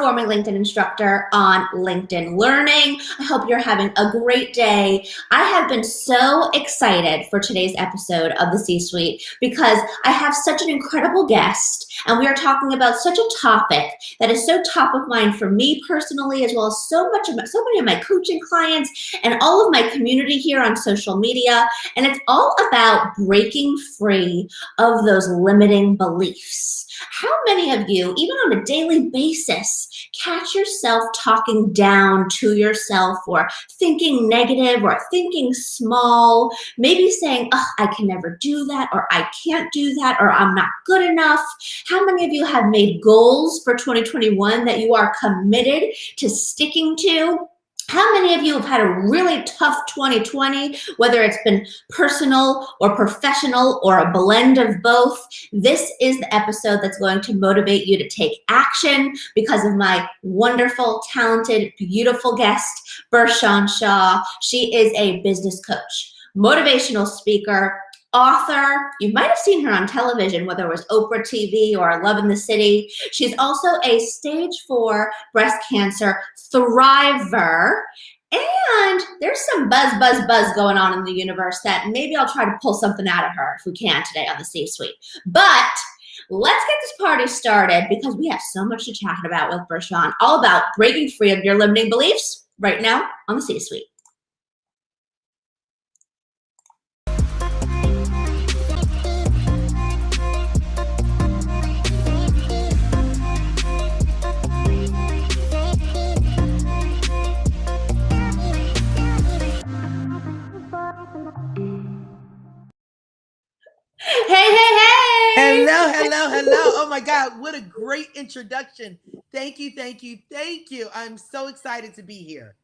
performing LinkedIn instructor on LinkedIn Learning. I hope you're having a great day. I have been so excited for today's episode of the C-Suite because I have such an incredible guest, and we are talking about such a topic that is so top of mind for me personally, as well as so many of my coaching clients and all of my community here on social media. And it's all about breaking free of those limiting beliefs. How many of you, even on a daily basis, catch yourself talking down to yourself or thinking negative or thinking small, maybe saying, oh, I can never do that, or I can't do that, or I'm not good enough? How many of you have made goals for 2021 that you are committed to sticking to? How many of you have had a really tough 2020, whether it's been personal or professional or a blend of both? This is the episode that's going to motivate you to take action because of my wonderful, talented, beautiful guest, Bershan Shah. She is a business coach, motivational speaker, author. You might have seen her on television, whether it was Oprah TV or Love in the City. She's also a stage 4 breast cancer thriver. And there's some buzz going on in the universe that maybe I'll try to pull something out of her if we can today on the C-Suite. But let's get this party started because we have so much to chat about with Bershan, all about breaking free of your limiting beliefs right now on the C-Suite. Hey. Hello. Oh my God, what a great introduction. Thank you. I'm so excited to be here.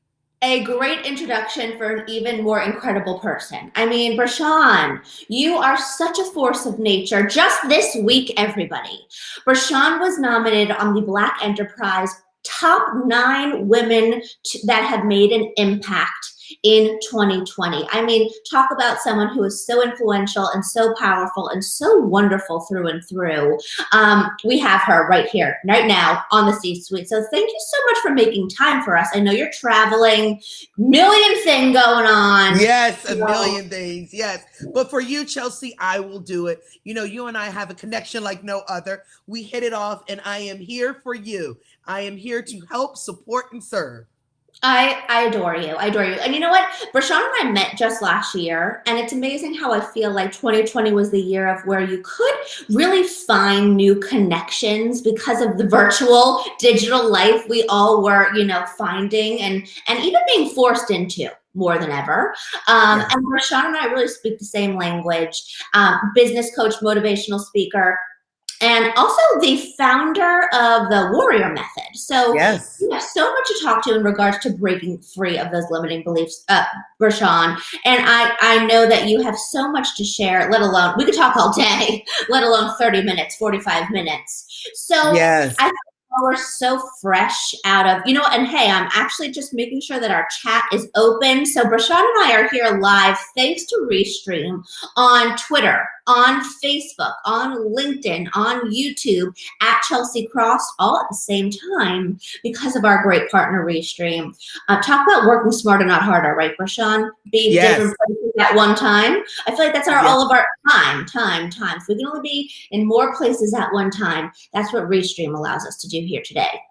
A great introduction for an even more incredible person. I mean, Bershan, you are such a force of nature. Just this week, everybody, Bershan was nominated on the Black Enterprise Top 9 Women that have made an impact in 2020. I mean, talk about someone who is so influential and so powerful and so wonderful through and through. We have her right here, right now on the C-Suite. So thank you so much for making time for us. I know you're traveling, million thing going on. Yes, a million things, yes. But for you, Chelsea, I will do it. You know, you and I have a connection like no other. We hit it off, and I am here for you. I am here to help, support, and serve. I adore you. And you know what? Bershan and I met just last year, and it's amazing how I feel like 2020 was the year of where you could really find new connections because of the virtual digital life we all were, finding and even being forced into more than ever. And Bershan and I really speak the same language, business coach, motivational speaker, and also the founder of the Warrior Method. So we have so much to talk to in regards to breaking free of those limiting beliefs, Bershan. And I know that you have so much to share, let alone, we could talk all day, let alone 30 minutes, 45 minutes. So I think we're so fresh out of, and hey, I'm actually just making sure that our chat is open. So Bershan and I are here live thanks to Restream on Twitter, on Facebook, on LinkedIn, on YouTube, at Chelsea Krost, all at the same time because of our great partner, Restream. Talk about working smarter, not harder, right, Bershan? Be different places at one time. I feel like that's all of our time. If we can only be in more places at one time, that's what Restream allows us to do here today.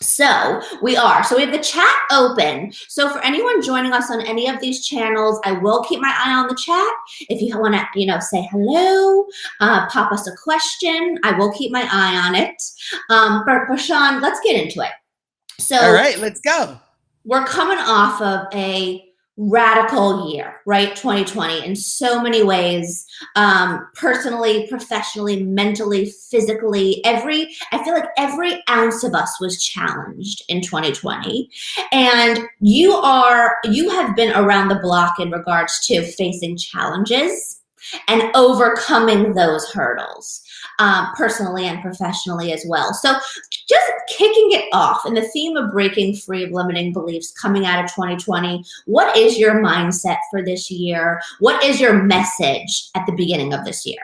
So we have the chat open. So for anyone joining us on any of these channels, I will keep my eye on the chat. If you want to, say hello, pop us a question, I will keep my eye on it. But Bershan, let's get into it. So all right, let's go. We're coming off of a radical year, right? 2020 in so many ways, personally, professionally, mentally, physically, I feel like every ounce of us was challenged in 2020. And you have been around the block in regards to facing challenges and overcoming those hurdles, personally and professionally as well. So just kicking it off in the theme of breaking free of limiting beliefs coming out of 2020, what is your mindset for this year? What is your message at the beginning of this year?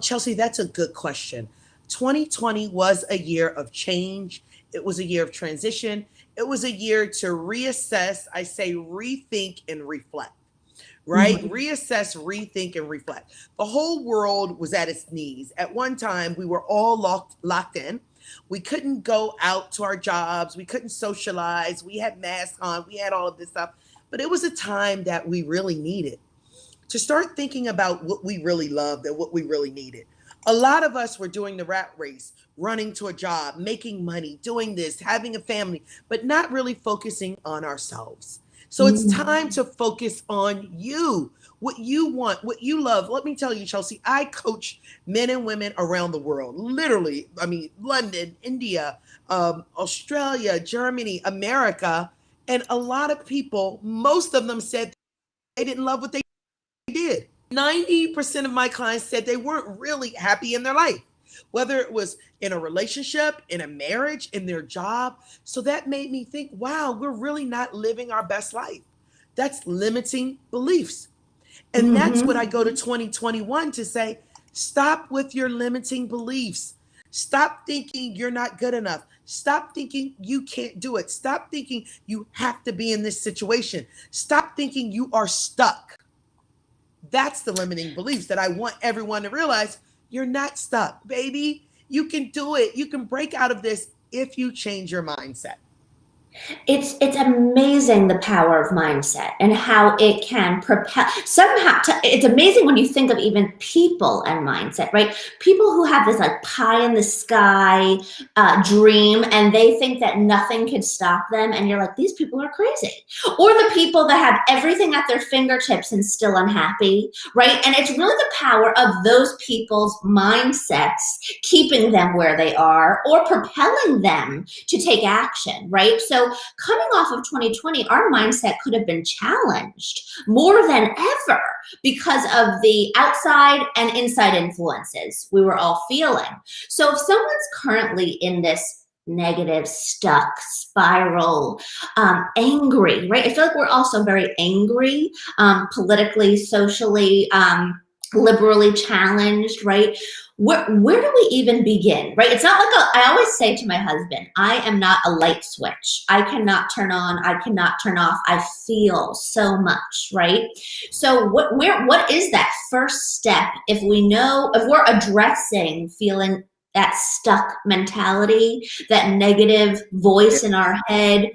Chelsea, that's a good question. 2020 was a year of change. It was a year of transition. It was a year to reassess, I say rethink and reflect, right? Mhm. Reassess, rethink, and reflect. The whole world was at its knees. At one time, we were all locked in. We couldn't go out to our jobs. We couldn't socialize. We had masks on. We had all of this stuff. But it was a time that we really needed to start thinking about what we really loved and what we really needed. A lot of us were doing the rat race, running to a job, making money, doing this, having a family, but not really focusing on ourselves. So it's Mhm. time to focus on you, what you want, what you love. Let me tell you, Chelsea, I coach men and women around the world. Literally, I mean, London, India, Australia, Germany, America. And a lot of people, most of them said they didn't love what they did. 90% of my clients said they weren't really happy in their life, whether it was in a relationship, in a marriage, in their job. So that made me think, wow, we're really not living our best life. That's limiting beliefs. And that's what I Mhm. go to 2021 to say, stop with your limiting beliefs. Stop thinking you're not good enough. Stop thinking you can't do it. Stop thinking you have to be in this situation. Stop thinking you are stuck. That's the limiting beliefs that I want everyone to realize. You're not stuck, baby. You can do it. You can break out of this if you change your mindset. It's amazing the power of mindset and how it can propel somehow. It's amazing when you think of even people and mindset, right? People who have this like pie in the sky dream, and they think that nothing could stop them, and you're like, these people are crazy. Or the people that have everything at their fingertips and still unhappy, right? And it's really the power of those people's mindsets keeping them where they are or propelling them to take action, right? So coming off of 2020, our mindset could have been challenged more than ever because of the outside and inside influences we were all feeling. So if someone's currently in this negative, stuck, spiral, angry, right? I feel like we're also very angry, politically, socially, liberally challenged, right? Where do we even begin, right? It's not like I always say to my husband, I am not a light switch. I cannot turn on, I cannot turn off. I feel so much, right? So what is that first step if we know, if we're addressing feeling that stuck mentality, that negative voice in our head?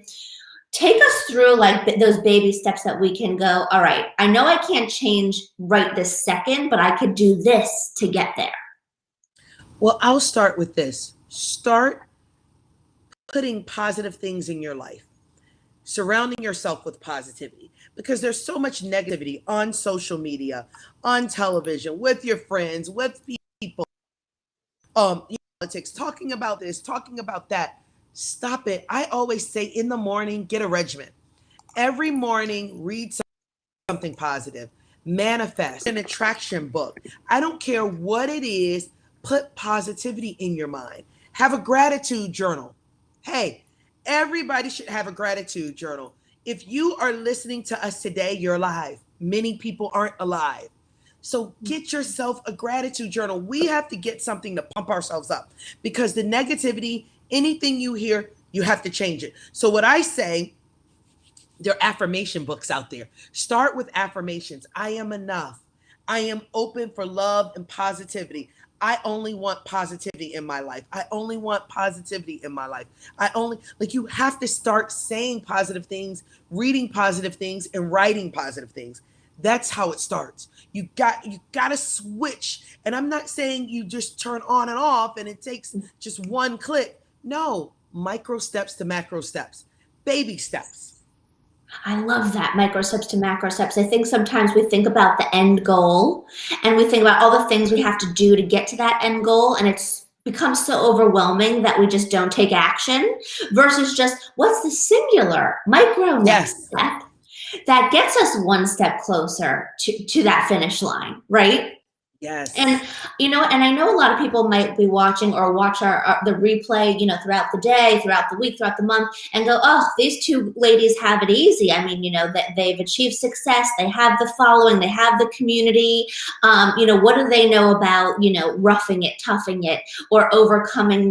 Take us through like those baby steps that we can go, all right, I know I can't change right this second, but I could do this to get there. Well, I'll start with this. Start putting positive things in your life, surrounding yourself with positivity, because there's so much negativity on social media, on television, with your friends, with people, politics, talking about this, talking about that. Stop it. I always say in the morning, get a regimen. Every morning, read something positive, manifest an attraction book. I don't care what it is, put positivity in your mind. Have a gratitude journal. Hey, everybody should have a gratitude journal. If you are listening to us today, you're alive. Many people aren't alive. So get yourself a gratitude journal. We have to get something to pump ourselves up, because the negativity, anything you hear, you have to change it. So what I say, there are affirmation books out there. Start with affirmations. I am enough. I am open for love and positivity. I only want positivity in my life. I only want positivity in my life. I only, like, you have to start saying positive things, reading positive things, and writing positive things. That's how it starts. You got to switch. And I'm not saying you just turn on and off and it takes just one click. No, micro steps to macro steps. Baby steps. I love that, micro steps to macro steps. I think sometimes we think about the end goal and we think about all the things we have to do to get to that end goal, and it's becomes so overwhelming that we just don't take action versus just what's the singular micro next Yes. step that gets us one step closer to that finish line, right? Yes. And and I know a lot of people might be watching or watch the replay, throughout the day, throughout the week, throughout the month, and go, "Oh, these two ladies have it easy." I mean, that they've achieved success, they have the following, they have the community. What do they know about roughing it, toughing it, or overcoming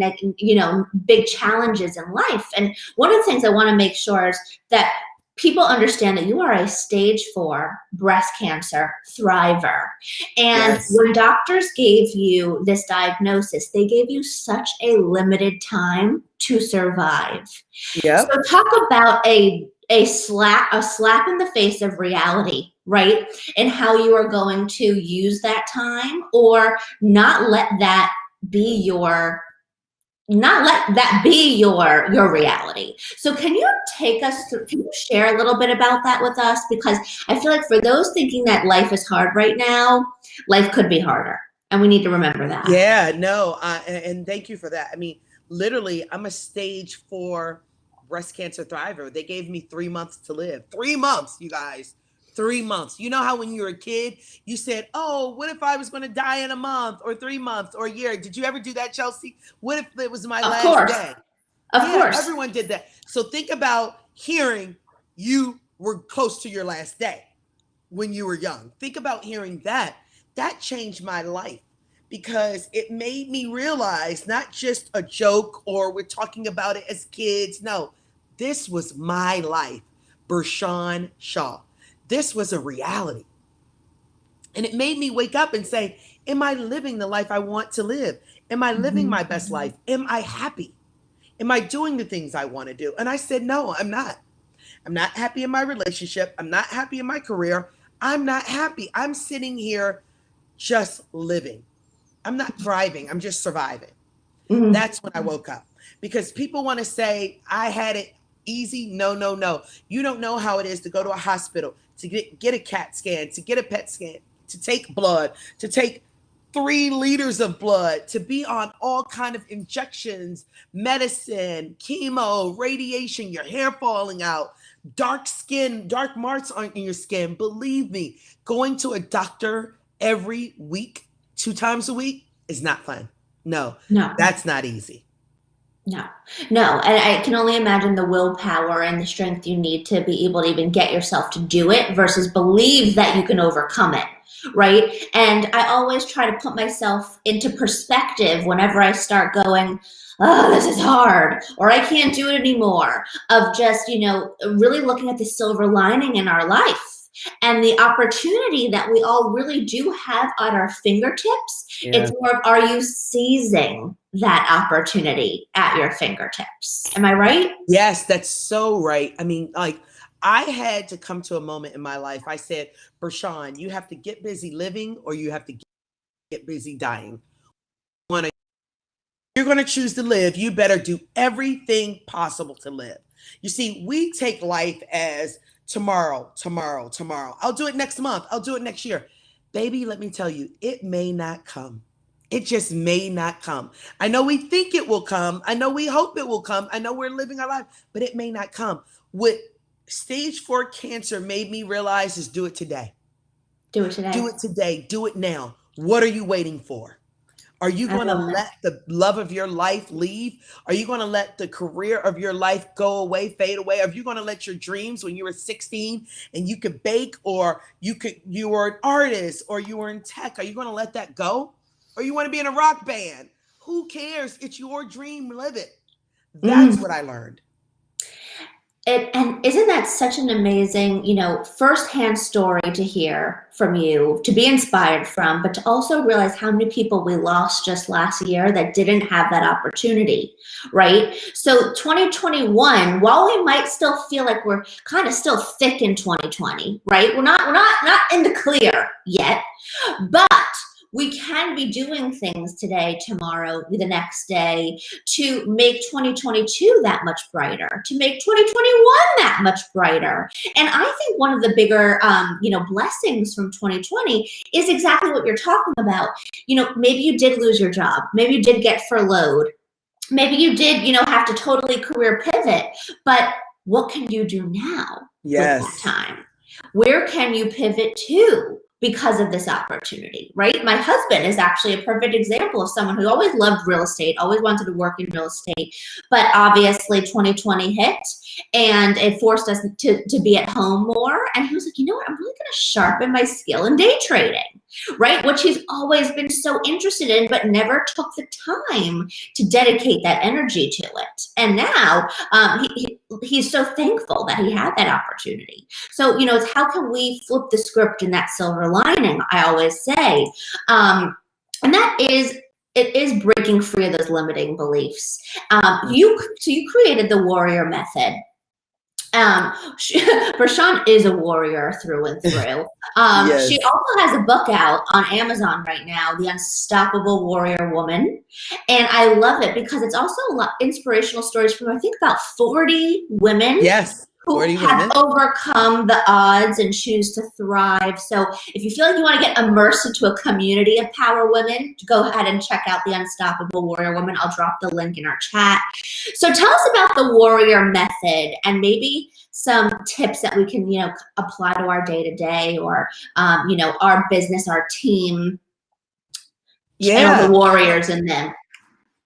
big challenges in life? And one of the things I want to make sure is that people understand that you are a stage 4 breast cancer thriver. And Yes. when doctors gave you this diagnosis, they gave you such a limited time to survive. So Yep. talk about a slap in the face of reality, right? And how you are going to use that time, or not let that be your reality. So can you take us through, can you share a little bit about that with us? Because I feel like for those thinking that life is hard right now, life could be harder. And we need to remember that. Yeah, no, and thank you for that. I mean, literally, I'm a stage 4 breast cancer thriver. They gave me 3 months to live. 3 months, you guys. 3 months. You know how when you were a kid, you said, "Oh, what if I was going to die in a month or 3 months or a year?" Did you ever do that, Chelsea? What if it was my Of last course. day? Of Yeah, course. everyone did that. So think about hearing you were close to your last day when you were young. Think about hearing that. That changed my life because it made me realize not just a joke or we're talking about it as kids. No, this was my life. Bershan Shaw. This was a reality. And it made me wake up and say, am I living the life I want to live? Am I living Mhm. my best life? Am I happy? Am I doing the things I want to do? And I said, no, I'm not. I'm not happy in my relationship. I'm not happy in my career. I'm not happy. I'm sitting here just living. I'm not thriving. I'm just surviving. Mhm. That's when I woke up. Because people want to say, I had it easy. No, no, no. You don't know how it is to go to a hospital, to get a CAT scan, to get a PET scan, to take blood, to take 3 liters of blood, to be on all kind of injections, medicine, chemo, radiation, your hair falling out, dark skin, dark marks on your skin. Believe me, going to a doctor every week, 2 times a week, is not fun. No, No. that's not easy. No, no. And I can only imagine the willpower and the strength you need to be able to even get yourself to do it versus believe that you can overcome it. Right. And I always try to put myself into perspective whenever I start going, "Oh, this is hard," or "I can't do it anymore," of just, really looking at the silver lining in our life and the opportunity that we all really do have at our fingertips. It's Yeah. more of, are you seizing that opportunity at your fingertips? Am I right? Yes, that's so right. I mean, like, I had to come to a moment in my life. I said, Bershan, you have to get busy living or you have to get busy dying. You're going to choose to live, you better do everything possible to live. You see, we take life as tomorrow, tomorrow, tomorrow. I'll do it next month. I'll do it next year. Baby, let me tell you, it may not come. It just may not come. I know we think it will come. I know we hope it will come. I know we're living our life, but it may not come. What stage 4 cancer made me realize is do it today. Do it today. Do it today. Do it now. What are you waiting for? Are you I going to love that. let the love of your life leave? Are you going to let the career of your life go away, fade away? Are you going to let your dreams when you were 16 and you could bake or you were an artist or you were in tech, are you going to let that go? Or you want to be in a rock band? Who cares? It's your dream, live it. That's Mm. what I learned. And isn't that such an amazing, firsthand story to hear from you, to be inspired from, but to also realize how many people we lost just last year that didn't have that opportunity, right? So 2021, while we might still feel like we're kind of still thick in 2020, right? We're not in the clear yet, but we can be doing things today, tomorrow, the next day to make 2022 that much brighter, to make 2021 that much brighter. And I think one of the bigger, blessings from 2020 is exactly what you're talking about. Maybe you did lose your job. Maybe you did get furloughed. Maybe you did, have to totally career pivot. But what can you do now with that Yes. time? Where can you pivot to because of this opportunity, right? My husband is actually a perfect example of someone who always loved real estate, always wanted to work in real estate, but obviously 2020 hit and it forced us to be at home more. And he was like, you know what, I'm really gonna sharpen my skill in day trading, right? Which he's always been so interested in, but never took the time to dedicate that energy to it. And now he's so thankful that he had that opportunity. So, it's how can we flip the script in that silver lining, I always say. And that is, it is breaking free of those limiting beliefs. You created the warrior method. Bershan is a warrior through and through. Yes. She also has a book out on Amazon right now, The Unstoppable Warrior Woman. And I love it because it's also a lot inspirational stories from, I think, about 40 women. Yes. Who have overcome the odds and choose to thrive. So if you feel like you want to get immersed into a community of power women, go ahead and check out The Unstoppable Warrior Woman. I'll drop the link in our chat. So tell us about the warrior method and maybe some tips that we can, apply to our day-to-day or, our business, our team, the warriors in them.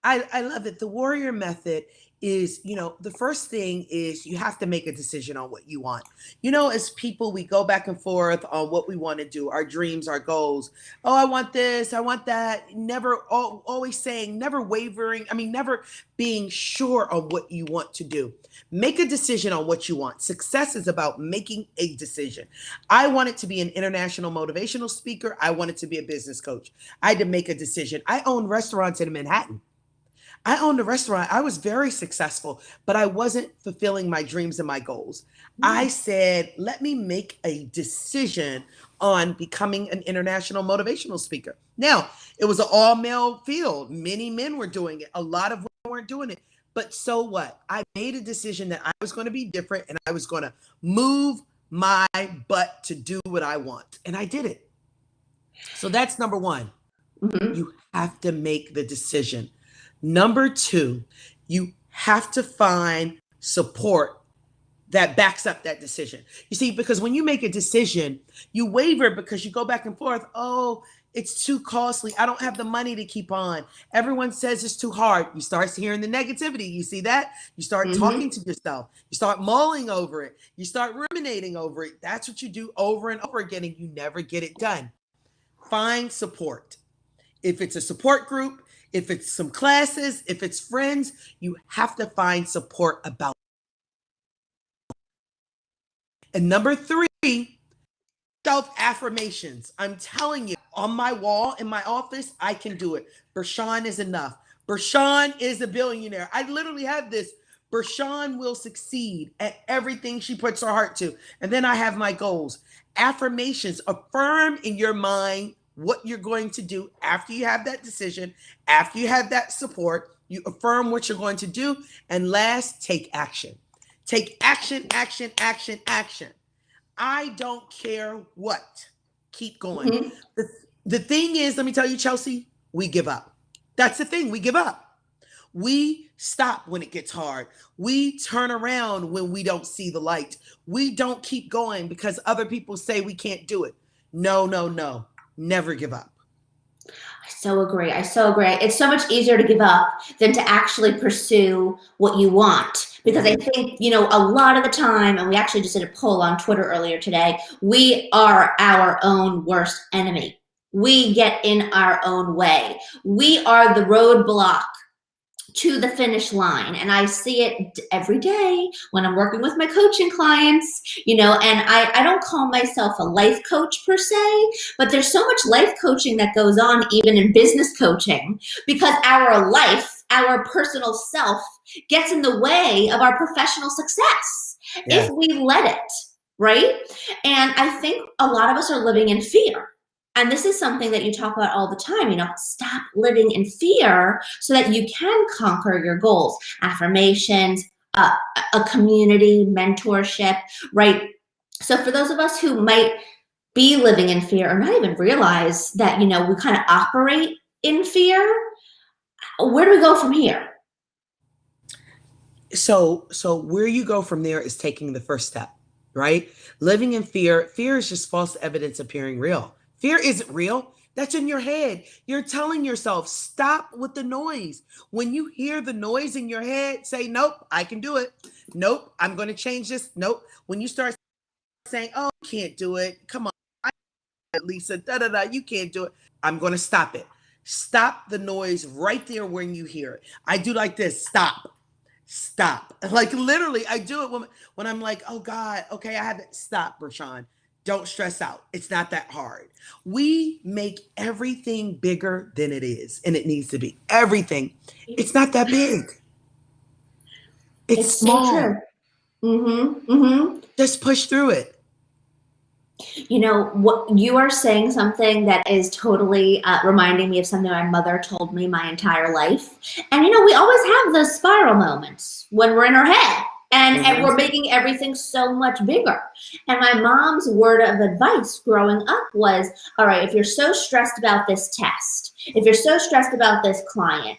I love it. The warrior method is, the first thing is you have to make a decision on what you want. As people, we go back and forth on what we want to do, our dreams, our goals. Oh, I want this, I want that. Never, always saying, never wavering. Never being sure on what you want to do. Make a decision on what you want. Success is about making a decision. I wanted to be an international motivational speaker. I wanted to be a business coach. I had to make a decision. I own restaurants in Manhattan. I owned a restaurant. I was very successful, but I wasn't fulfilling my dreams and my goals. I said, let me make a decision on becoming an international motivational speaker. Now, it was an all-male field. Many men were doing it. A lot of women weren't doing it. But so what? I made a decision that I was going to be different and I was going to move my butt to do what I want. And I did it. So that's number one. Mm-hmm. You have to make the decision. Number two, you have to find support that backs up that decision. You see, because when you make a decision, you waver because you go back and forth. Oh, it's too costly. I don't have the money to keep on. Everyone says it's too hard. You start hearing the negativity. You see that? You start talking to yourself. You start mulling over it. You start ruminating over it. That's what you do over and over again, and you never get it done. Find support. If it's a support group, if it's some classes, if it's friends, you have to find support about it. And number three, self-affirmations. I'm telling you, on my wall in my office, I can do it. Bershan is enough. Bershan is a billionaire. I literally have this. Bershan will succeed at everything she puts her heart to. And then I have my goals. Affirmations. Affirm in your mind what you're going to do after you have that decision, after you have that support. You affirm what you're going to do. And last, take action. Take action, action, action, action. I don't care what. Keep going. Mm-hmm. The thing is, let me tell you, Chelsea, we give up. That's the thing. We give up. We stop when it gets hard. We turn around when we don't see the light. We don't keep going because other people say we can't do it. No, no, no. Never give up. I so agree. It's so much easier to give up than to actually pursue what you want. Because I think, a lot of the time, and we actually just did a poll on Twitter earlier today, we are our own worst enemy. We get in our own way. We are the roadblock to the finish line. And I see it every day when I'm working with my coaching clients, and I don't call myself a life coach per se, but there's so much life coaching that goes on even in business coaching because our life, our personal self gets in the way of our professional success if we let it, right? And I think a lot of us are living in fear. And this is something that you talk about all the time, stop living in fear so that you can conquer your goals. Affirmations, a community, mentorship, right? So for those of us who might be living in fear or not even realize that, we kind of operate in fear, where do we go from here? So where you go from there is taking the first step, right? Living in fear. Fear is just false evidence appearing real. Fear isn't real. That's in your head. You're telling yourself, stop with the noise. When you hear the noise in your head, say, nope, I can do it. Nope, I'm going to change this. Nope. When you start saying, oh, you can't do it. Come on, Lisa, you can't do it. I'm going to stop it. Stop the noise right there when you hear it. I do like this. Stop. Like literally, I do it when I'm like, oh God, okay, I have it. Stop, Bershan. Don't stress out. It's not that hard. We make everything bigger than it is, and it needs to be. Everything. It's not that big. It's small. So true. Mm-hmm. Mm-hmm. Just push through it. You know, what you are saying something that is totally reminding me of something my mother told me my entire life. And, you know, we always have those spiral moments when we're in our head and we're making everything so much bigger. And my mom's word of advice growing up was, all right, if you're so stressed about this test, if you're so stressed about this client,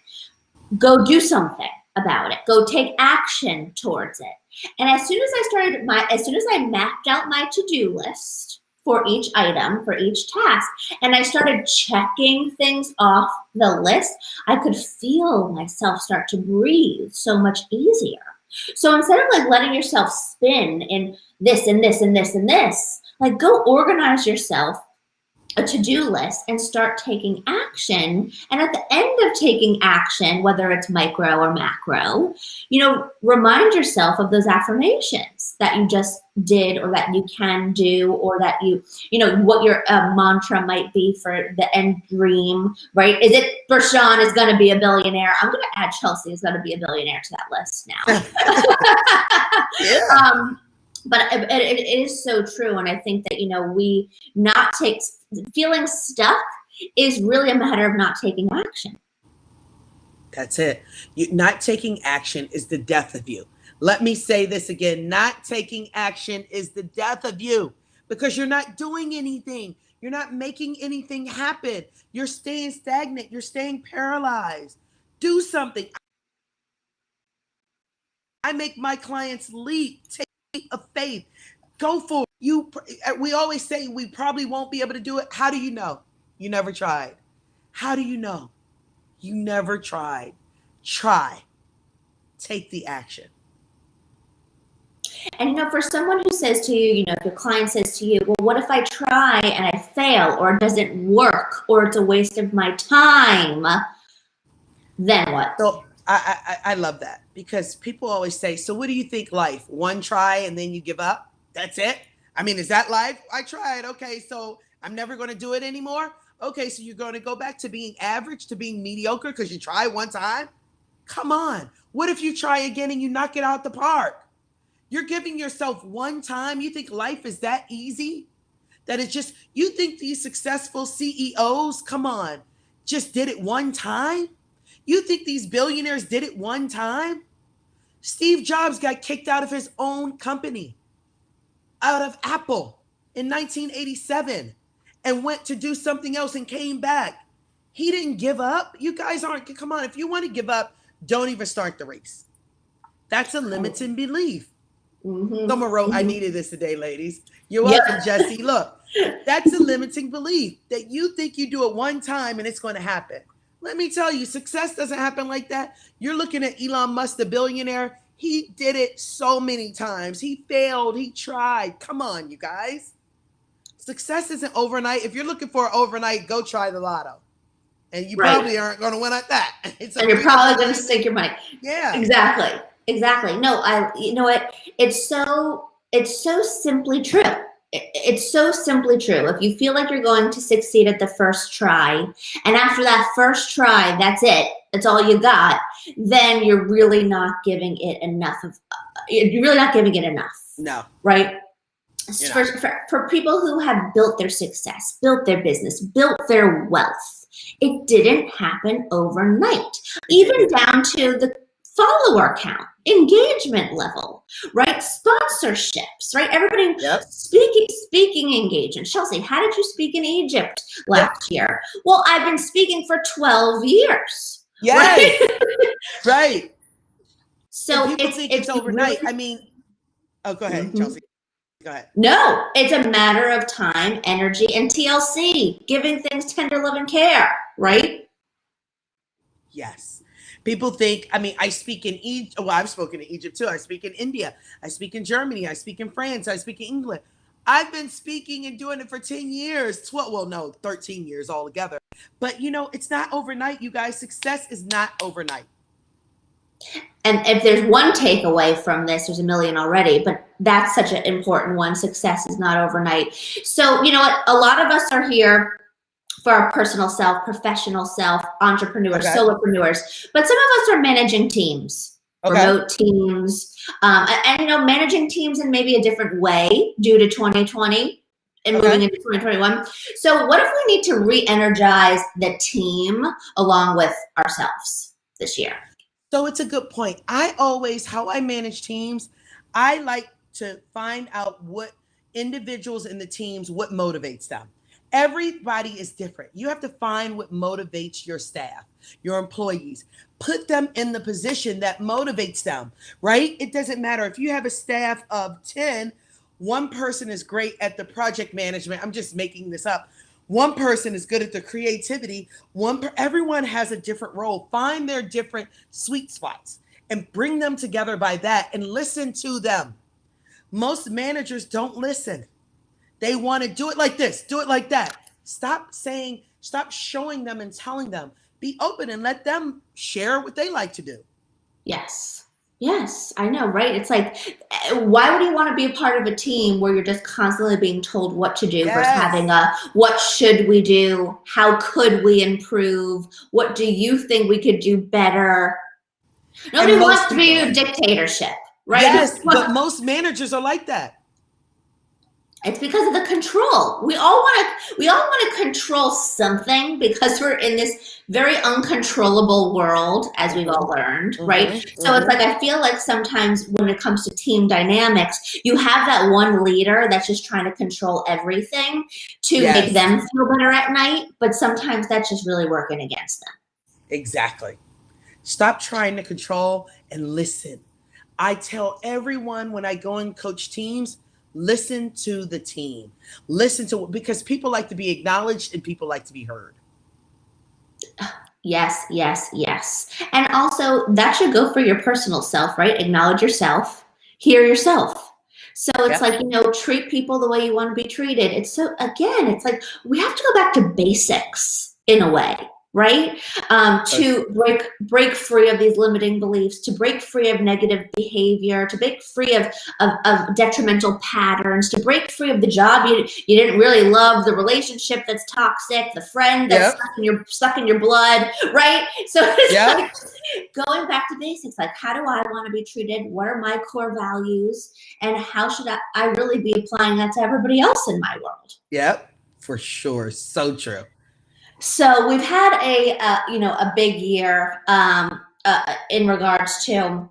go do something about it. Go take action towards it. And as soon as I mapped out my to-do list for each item, for each task, and I started checking things off the list, I could feel myself start to breathe so much easier. So instead of like letting yourself spin in this and this and this and this, like go organize yourself a to-do list and start taking action. And at the end of taking action, whether it's micro or macro, you know, remind yourself of those affirmations that you just did or that you can do, or that you know, what your mantra might be for the end dream, right? Is it Bershan is going to be a billionaire? I'm going to add Chelsea is going to be a billionaire to that list now. Yeah. But it is so true. And I think that, you know, feeling stuck is really a matter of not taking action. That's it. Not taking action is the death of you. Let me say this again. Not taking action is the death of you, because you're not doing anything. You're not making anything happen. You're staying stagnant. You're staying paralyzed. Do something. I make my clients leap, take a faith, go for it. We always say we probably won't be able to do it. How do you know? You never tried. How do you know? You never tried. Try. Take the action. And, you know, for someone who says to you, you know, if your client says to you, well, what if I try and I fail, or it doesn't work, or it's a waste of my time? Then what? So I love that, because people always say, so what do you think life? One try and then you give up? That's it? I mean, is that life? I tried. Okay, so I'm never going to do it anymore? Okay, so you're going to go back to being average, to being mediocre because you tried one time? Come on. What if you try again and you knock it out the park? You're giving yourself one time. You think life is that easy? That it's just, you think these successful CEOs, come on, just did it one time? You think these billionaires did it one time? Steve Jobs got kicked out of his own company, out of Apple in 1987, and went to do something else and came back. He didn't give up. You guys aren't, come on, if you want to give up, don't even start the race. That's a limiting belief. Someone wrote, I needed this today, ladies. You're welcome, Jesse. Look, that's a limiting belief, that you think you do it one time and it's going to happen. Let me tell you, success doesn't happen like that. You're looking at Elon Musk, the billionaire. He did it so many times. He failed. He tried. Come on, you guys. Success isn't overnight. If you're looking for overnight, go try the lotto. And you probably aren't going to win at that. And you're probably going to stake your money. Yeah. Exactly. No, you know what? It's so simply true. It's so simply true. If you feel like you're going to succeed at the first try, and after that first try, that's it, that's all you got, then you're really not giving it enough. No. Right? For people who have built their success, built their business, built their wealth, it didn't happen overnight. Even down to the follower count, engagement level, right? Sponsorships, right? Everybody speaking engagement. Chelsea, how did you speak in Egypt last year? Well, I've been speaking for 12 years. Yes. Right. So people think it's overnight. I mean, oh, go ahead, Chelsea. Go ahead. No, it's a matter of time, energy, and TLC, giving things tender love and care, right? Yes. People think, I mean, I speak in Egypt. Well, I've spoken in Egypt too. I speak in India. I speak in Germany. I speak in France. I speak in England. I've been speaking and doing it for 10 years, 12, well, no, 13 years altogether. But it's not overnight, you guys. Success is not overnight. And if there's one takeaway from this, there's a million already, but that's such an important one. Success is not overnight. So, you know what? A lot of us are here for our personal self, professional self, entrepreneurs, solopreneurs, but some of us are managing teams, remote teams, and managing teams in maybe a different way due to 2020 and moving into 2021. So what if we need to re-energize the team along with ourselves this year? So it's a good point. How I manage teams, I like to find out what individuals in the teams, what motivates them. Everybody is different. You have to find what motivates your staff, your employees. Put them in the position that motivates them, right? It doesn't matter if you have a staff of 10, one person is great at the project management. I'm just making this up. One person is good at the creativity. Everyone has a different role. Find their different sweet spots and bring them together by that and listen to them. Most managers don't listen. They want to do it like this, do it like that. Stop showing them and telling them. Be open and let them share what they like to do. Yes, I know, right? It's like, why would you want to be a part of a team where you're just constantly being told what to do versus having what should we do? How could we improve? What do you think we could do better? Nobody wants to be a dictatorship, right? Yes, but most managers are like that. It's because of the control. We all want to control something because we're in this very uncontrollable world, as we've all learned, right? So it's like, I feel like sometimes when it comes to team dynamics, you have that one leader that's just trying to control everything to make them feel better at night. But sometimes that's just really working against them. Exactly. Stop trying to control and listen. I tell everyone when I go and coach teams, listen to the team. Because people like to be acknowledged and people like to be heard. Yes. And also that should go for your personal self, right? Acknowledge yourself, hear yourself. So it's like, treat people the way you want to be treated. It's like we have to go back to basics in a way. Right? To break free of these limiting beliefs, to break free of negative behavior, to break free of detrimental patterns, to break free of the job you didn't really love, the relationship that's toxic, the friend that's stuck in your blood, right? So it's like going back to basics, like, how do I want to be treated? What are my core values? And how should I really be applying that to everybody else in my world? Yep, for sure. So true. So we've had a big year in regards to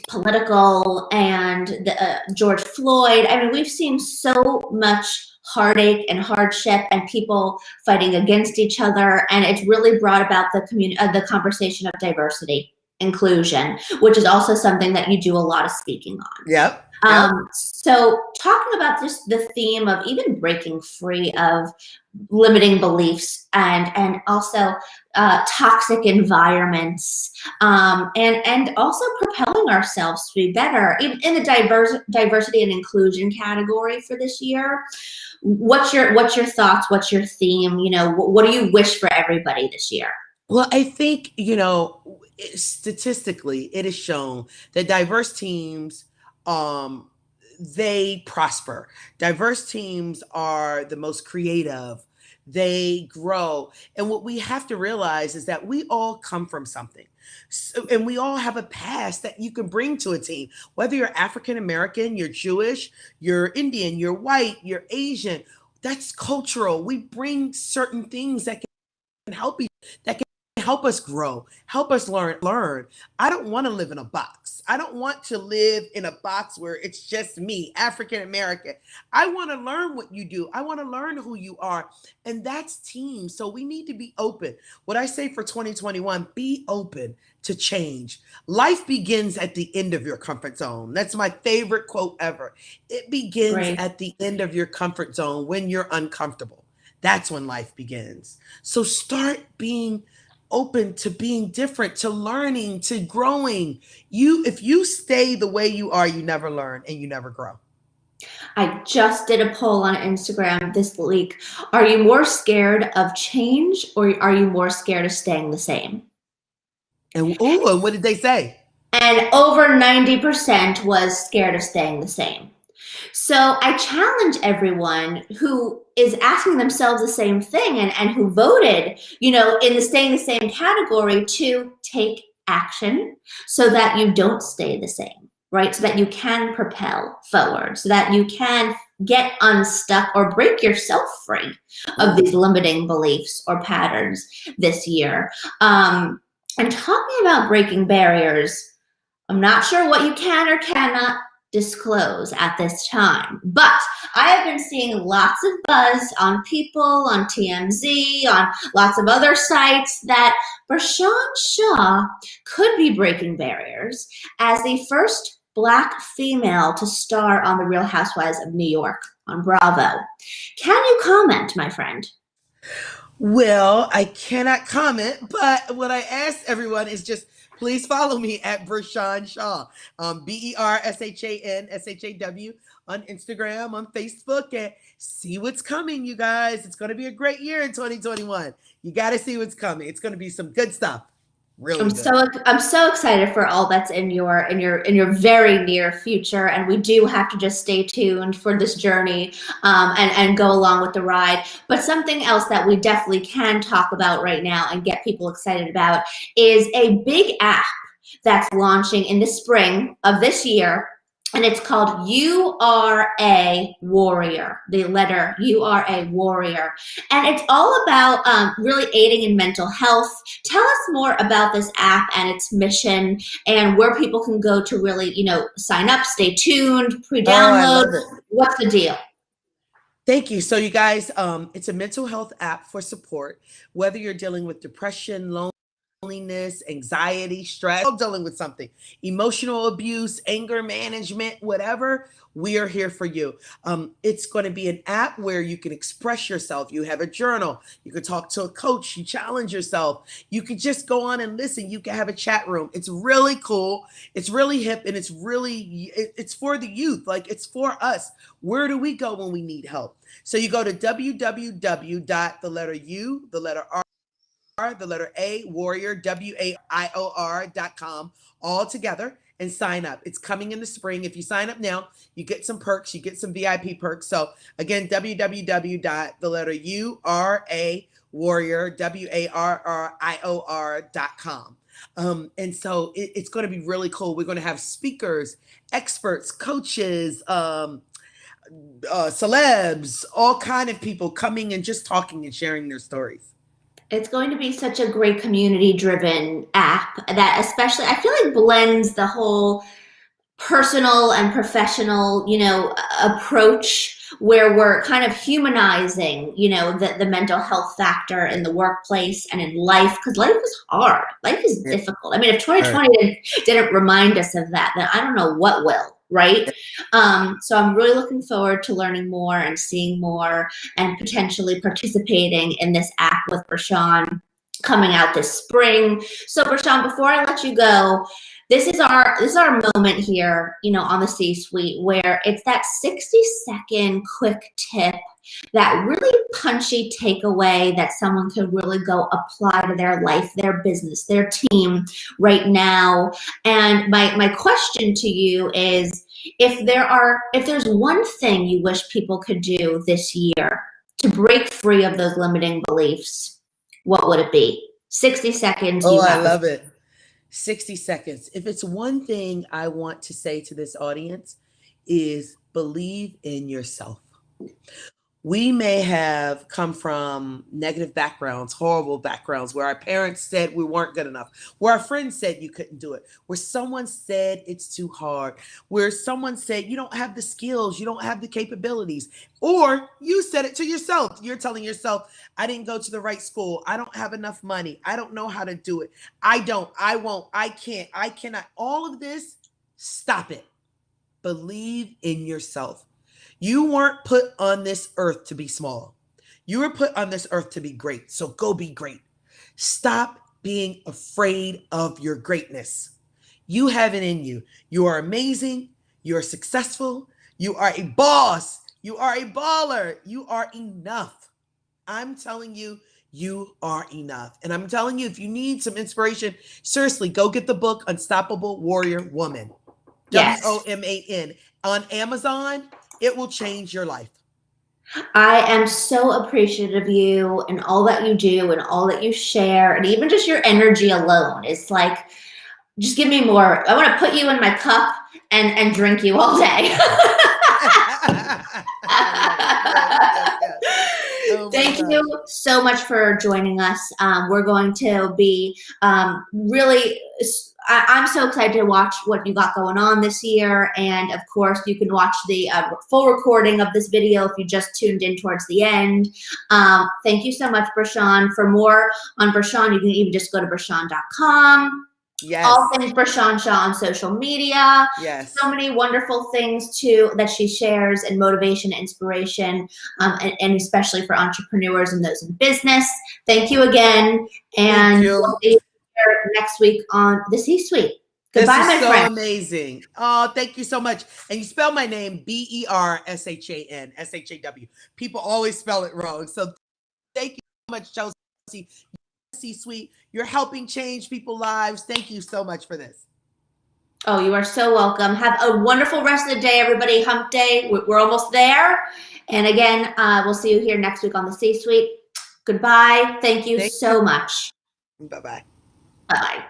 political and George Floyd. I mean, we've seen so much heartache and hardship and people fighting against each other, and it's really brought about the conversation of diversity, inclusion, which is also something that you do a lot of speaking on. Yep. So talking about just the theme of even breaking free of limiting beliefs and also toxic environments, and also propelling ourselves to be better in the diversity and inclusion category for this year. What's your thoughts? What's your theme? What do you wish for everybody this year? Well, I think, statistically, it is shown that diverse teams, they prosper. Diverse teams are the most creative. They grow. And what we have to realize is that we all come from something. And we all have a past that you can bring to a team, whether you're African American, you're Jewish, you're Indian, you're white, you're Asian. That's cultural. We bring certain things that can help us grow, help us learn. I don't want to live in a box. I don't want to live in a box where it's just me, African American. I want to learn what you do. I want to learn who you are. And that's team. So we need to be open. What I say for 2021, be open to change. Life begins at the end of your comfort zone. That's my favorite quote ever. It begins Great. at the end of your comfort zone when you're uncomfortable. That's when life begins. So start being open to being different, to learning, to growing. If you stay the way you are, you never learn and you never grow. I just did a poll on Instagram this week. Are you more scared of change or are you more scared of staying the same? And what did they say? And over 90% was scared of staying the same. So I challenge everyone who is asking themselves the same thing and who voted, in the staying the same category to take action so that you don't stay the same, right? So that you can propel forward, so that you can get unstuck or break yourself free of these limiting beliefs or patterns this year. And talking about breaking barriers, I'm not sure what you can or cannot disclose at this time, but I have been seeing lots of buzz on People, on TMZ, on lots of other sites that Bershan Shaw could be breaking barriers as the first Black female to star on The Real Housewives of New York on Bravo. Can you comment, my friend? Well, I cannot comment, but what I ask everyone is just please follow me at Bershan Shaw, BershanShaw on Instagram, on Facebook, and see what's coming, you guys. It's going to be a great year in 2021. You got to see what's coming. It's going to be some good stuff. Really I'm so excited for all that's in your very near future, and we do have to just stay tuned for this journey and go along with the ride. But something else that we definitely can talk about right now and get people excited about is a big app that's launching in the spring of this year. And it's called You Are a Warrior, the letter You Are a Warrior. And it's all about really aiding in mental health. Tell us more about this app and its mission and where people can go to really, sign up, stay tuned, I pre-download. love it. What's the deal? Thank you. So, you guys, it's a mental health app for support, whether you're dealing with depression, loneliness, anxiety, stress, all dealing with something, emotional abuse, anger management, whatever, we are here for you. It's going to be an app where you can express yourself. You have a journal. You can talk to a coach. You challenge yourself. You can just go on and listen. You can have a chat room. It's really cool. It's really hip, and it's for the youth. Like, it's for us. Where do we go when we need help? So you go to www. The letter U, the letter R, the letter A, warrior, WAIOR.com, all together, and sign up. It's coming in the spring. If you sign up now, you get some perks, you get some VIP perks. So again, www. The letter U, R, A, warrior, WARRIOR.com. And so it's going to be really cool. We're going to have speakers, experts, coaches, celebs, all kind of people coming and just talking and sharing their stories. It's going to be such a great community-driven app that especially, I feel like, blends the whole personal and professional, approach where we're kind of humanizing, the mental health factor in the workplace and in life, because life is hard. Life is difficult. I mean, if 2020 didn't remind us of that, then I don't know what will. Right? So I'm really looking forward to learning more and seeing more and potentially participating in this app with Bershan coming out this spring. So Bershan, before I let you go, this is our moment here, on the C-suite, where it's that 60-second quick tip, that really punchy takeaway that someone could really go apply to their life, their business, their team right now. And my question to you is, if there's one thing you wish people could do this year to break free of those limiting beliefs, what would it be? 60 seconds. I love it. 60 seconds. If it's one thing I want to say to this audience, is believe in yourself. We may have come from negative backgrounds, horrible backgrounds, where our parents said we weren't good enough, where our friends said you couldn't do it, where someone said it's too hard, where someone said you don't have the skills, you don't have the capabilities, or you said it to yourself. You're telling yourself, I didn't go to the right school. I don't have enough money. I don't know how to do it. I won't, I can't, I cannot. All of this, stop it. Believe in yourself. You weren't put on this earth to be small. You were put on this earth to be great. So go be great. Stop being afraid of your greatness. You have it in you. You are amazing. You are successful. You are a boss. You are a baller. You are enough. I'm telling you, you are enough. And I'm telling you, if you need some inspiration, seriously, go get the book, Unstoppable Warrior Woman. Yes. WOMAN on Amazon. It will change your life. I am so appreciative of you and all that you do and all that you share, and even just your energy alone. It's like, just give me more. I want to put you in my cup and drink you all day. Oh Thank you so much for joining us. We're going to be really, I'm so excited to watch what you got going on this year. And of course, you can watch the full recording of this video if you just tuned in towards the end. Thank you so much, Bershan. For more on Bershan, you can even just go to bershan.com. Yes. All things Bershan Shah on social media. Yes. So many wonderful things too that she shares, and motivation, inspiration, and especially for entrepreneurs and those in business. Thank you again, and we'll see you here next week on the C-Suite. Goodbye, my friend. This is so amazing. Oh, thank you so much. And you spell my name Bershan, Shaw. People always spell it wrong. So thank you so much, Chelsea. C-Suite. You're helping change people's lives. Thank you so much for this. Oh, you are so welcome. Have a wonderful rest of the day, everybody. Hump day. We're almost there. And again, we'll see you here next week on the C-Suite. Goodbye. Thank you so much. Bye-bye. Bye-bye.